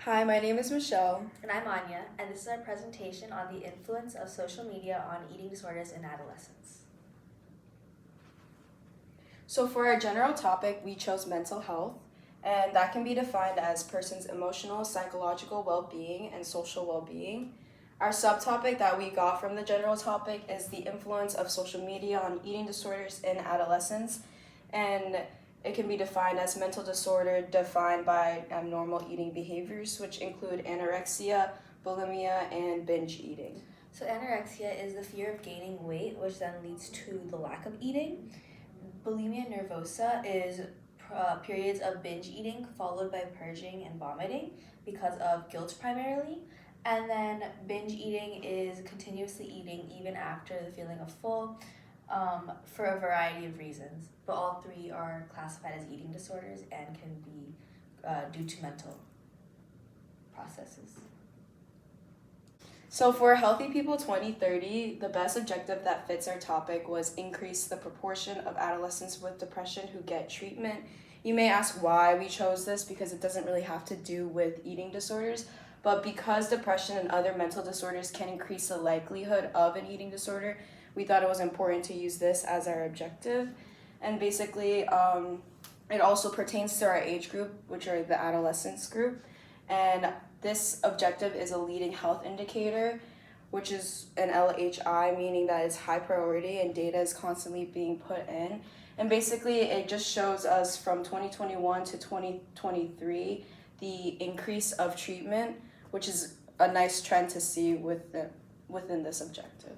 Hi, my name is Michelle. And I'm Anya, and this is our presentation on the influence of social media on eating disorders in adolescents. So, for our general topic, we chose mental health, and that can be defined as person's emotional, psychological well being, and social well being. Our subtopic that we got from the general topic is the influence of social media on eating disorders in adolescents, and it can be defined as mental disorder defined by abnormal eating behaviors, which include anorexia, bulimia, and binge eating. So, anorexia is the fear of gaining weight, which then leads to the lack of eating. Bulimia nervosa is periods of binge eating followed by purging and vomiting because of guilt primarily. And then binge eating is continuously eating even after the feeling of full for a variety of reasons. But all three are classified as eating disorders and can be due to mental processes. So for Healthy People 2030, the best objective that fits our topic was increase the proportion of adolescents with depression who get treatment. You may ask why we chose this because it doesn't really have to do with eating disorders, but because depression and other mental disorders can increase the likelihood of an eating disorder, we thought it was important to use this as our objective. And basically, it also pertains to our age group, which are the adolescents group. And this objective is a leading health indicator, which is an LHI, meaning that it's high priority and data is constantly being put in. And basically, it just shows us from 2021 to 2023 the increase of treatment, which is a nice trend to see within this objective.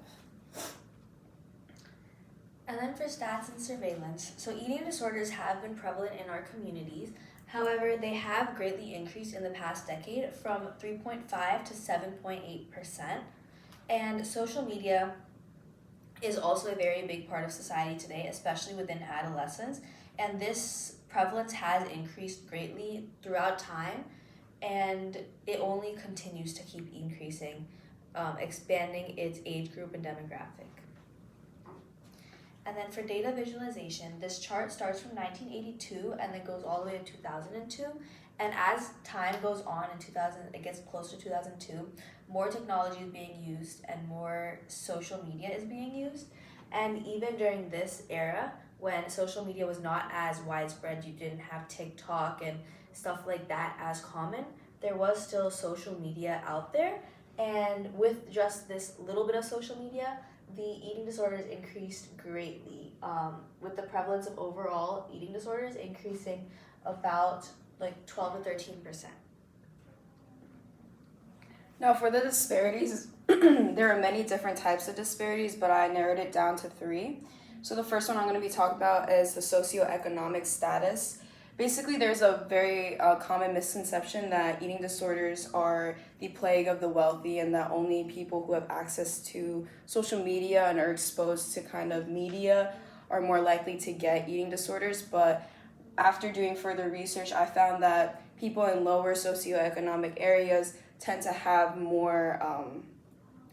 And then for stats and surveillance, so eating disorders have been prevalent in our communities. However, they have greatly increased in the past decade from 3.5 to 7.8%. And social media is also a very big part of society today, especially within adolescents. And this prevalence has increased greatly throughout time, and it only continues to keep increasing, expanding its age group and demographic. And then for data visualization, this chart starts from 1982 and then goes all the way to 2002. And as time goes on in 2000, it gets closer to 2002, more technology is being used and more social media is being used. And even during this era, when social media was not as widespread, you didn't have TikTok and stuff like that as common, there was still social media out there. And with just this little bit of social media, the eating disorders increased greatly, with the prevalence of overall eating disorders increasing about like 12 to 13%. Now, for the disparities, there are many different types of disparities, but I narrowed it down to three. So, the first one I'm going to be talking about is the socioeconomic status. Basically, there's a very common misconception that eating disorders are the plague of the wealthy and that only people who have access to social media and are exposed to kind of media are more likely to get eating disorders. But after doing further research, I found that people in lower socioeconomic areas tend to have more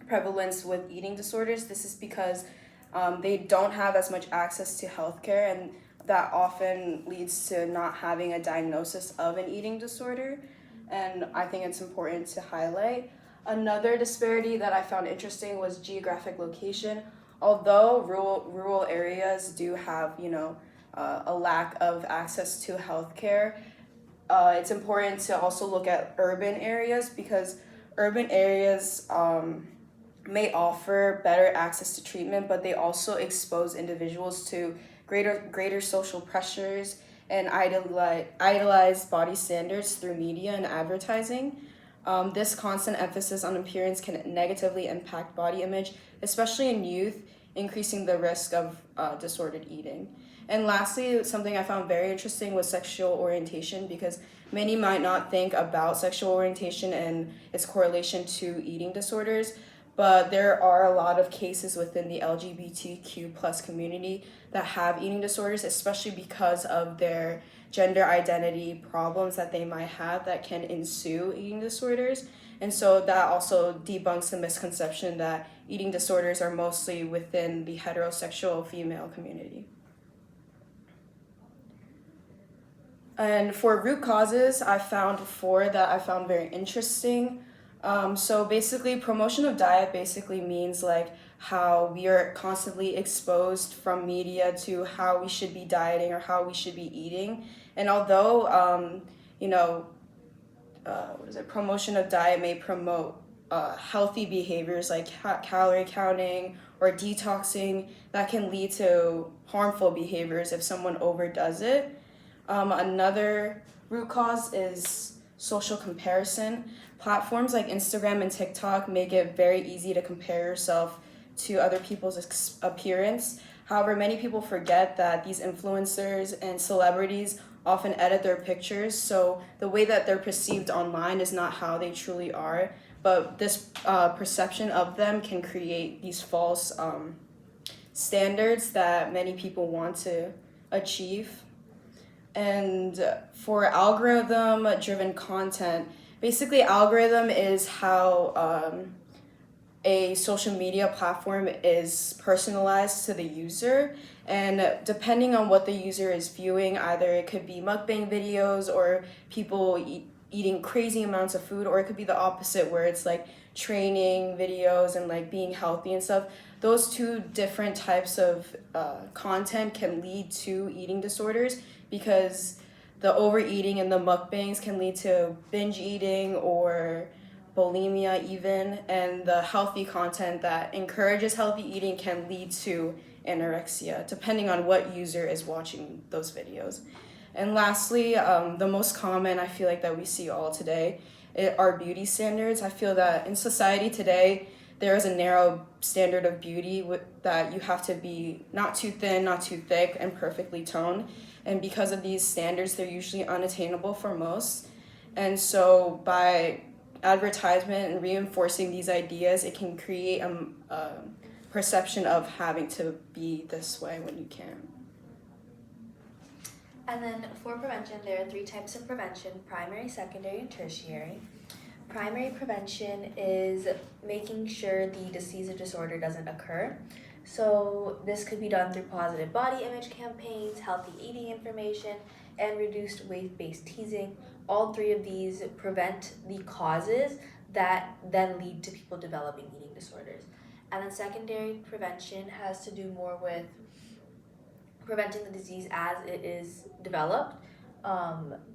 prevalence with eating disorders. This is because they don't have as much access to healthcare, and that often leads to not having a diagnosis of an eating disorder. And I think it's important to highlight. Another disparity that I found interesting was geographic location. Although rural areas do have, a lack of access to healthcare, it's important to also look at urban areas because urban areas may offer better access to treatment, but they also expose individuals to greater social pressures and idealized body standards through media and advertising. This constant emphasis on appearance can negatively impact body image, especially in youth, increasing the risk of disordered eating. And lastly, something I found very interesting was sexual orientation because many might not think about sexual orientation and its correlation to eating disorders, but there are a lot of cases within the LGBTQ plus community that have eating disorders, especially because of their gender identity problems that they might have that can ensue eating disorders. And so that also debunks the misconception that eating disorders are mostly within the heterosexual female community. And for root causes, I found four that I found very interesting. So basically, promotion of diet basically means like how we are constantly exposed from media to how we should be dieting or how we should be eating. And although, you know, promotion of diet may promote healthy behaviors like calorie counting or detoxing, that can lead to harmful behaviors if someone overdoes it. Another root cause is social comparison. Platforms like Instagram and TikTok make it very easy to compare yourself to other people's appearance. However, many people forget that these influencers and celebrities often edit their pictures, so the way that they're perceived online is not how they truly are. But this perception of them can create these false standards that many people want to achieve. And for algorithm driven content, basically, algorithm is how a social media platform is personalized to the user. And depending on what the user is viewing, either it could be mukbang videos or people eating crazy amounts of food, or it could be the opposite where it's like training videos and like being healthy and stuff. Those two different types of content can lead to eating disorders because the overeating and the mukbangs can lead to binge eating or bulimia even, and the healthy content that encourages healthy eating can lead to anorexia depending on what user is watching those videos. And lastly, the most common I feel like that we see all today are beauty standards. I feel that in society today there is a narrow standard of beauty that you have to be not too thin, not too thick, and perfectly toned. And because of these standards, they're usually unattainable for most. And so by advertisement and reinforcing these ideas, it can create a perception of having to be this way when you can't. And then for prevention, there are three types of prevention: primary, secondary, and tertiary. Primary prevention is making sure the disease or disorder doesn't occur. So this could be done through positive body image campaigns, healthy eating information, and reduced weight-based teasing. All three of these prevent the causes that then lead to people developing eating disorders. And then secondary prevention has to do more with preventing the disease as it is developed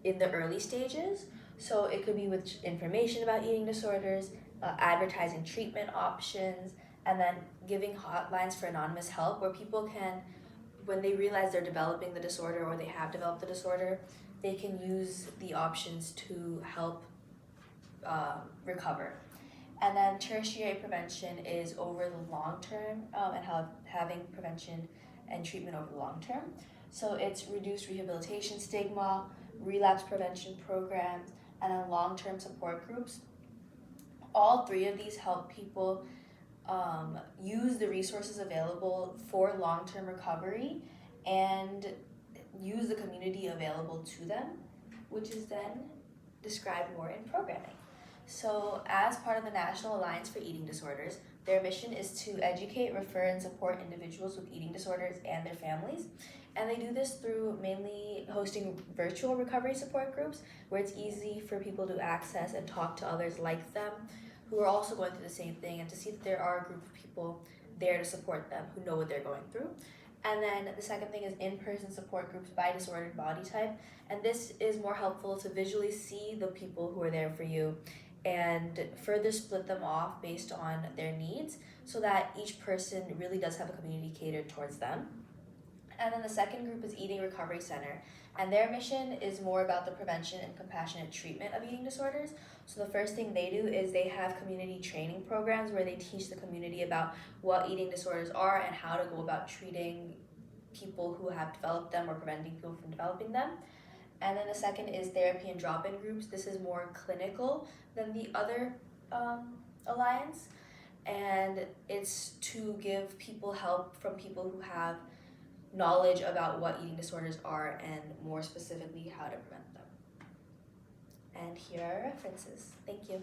in the early stages. So it could be with information about eating disorders, advertising treatment options, and then giving hotlines for anonymous help where people can, when they realize they're developing the disorder or they have developed the disorder, they can use the options to help recover. And then tertiary prevention is over the long term and having prevention and treatment over the long term. So it's reduced rehabilitation stigma, relapse prevention programs, and then long-term support groups. All three of these help people use the resources available for long-term recovery and use the community available to them, which is then described more in programming. So as part of the National Alliance for Eating Disorders, their mission is to educate, refer, and support individuals with eating disorders and their families. And they do this through mainly hosting virtual recovery support groups where it's easy for people to access and talk to others like them who are also going through the same thing, and to see that there are a group of people there to support them who know what they're going through. And then the second thing is in-person support groups by disordered body type. And this is more helpful to visually see the people who are there for you and further split them off based on their needs so that each person really does have a community catered towards them. And then the second group is Eating Recovery Center, and their mission is more about the prevention and compassionate treatment of eating disorders. So the first thing they do is they have community training programs where they teach the community about what eating disorders are and how to go about treating people who have developed them or preventing people from developing them. And then the second is therapy and drop-in groups. This is more clinical than the other alliance, and it's to give people help from people who have knowledge about what eating disorders are and more specifically how to prevent them. And here are references. Thank you.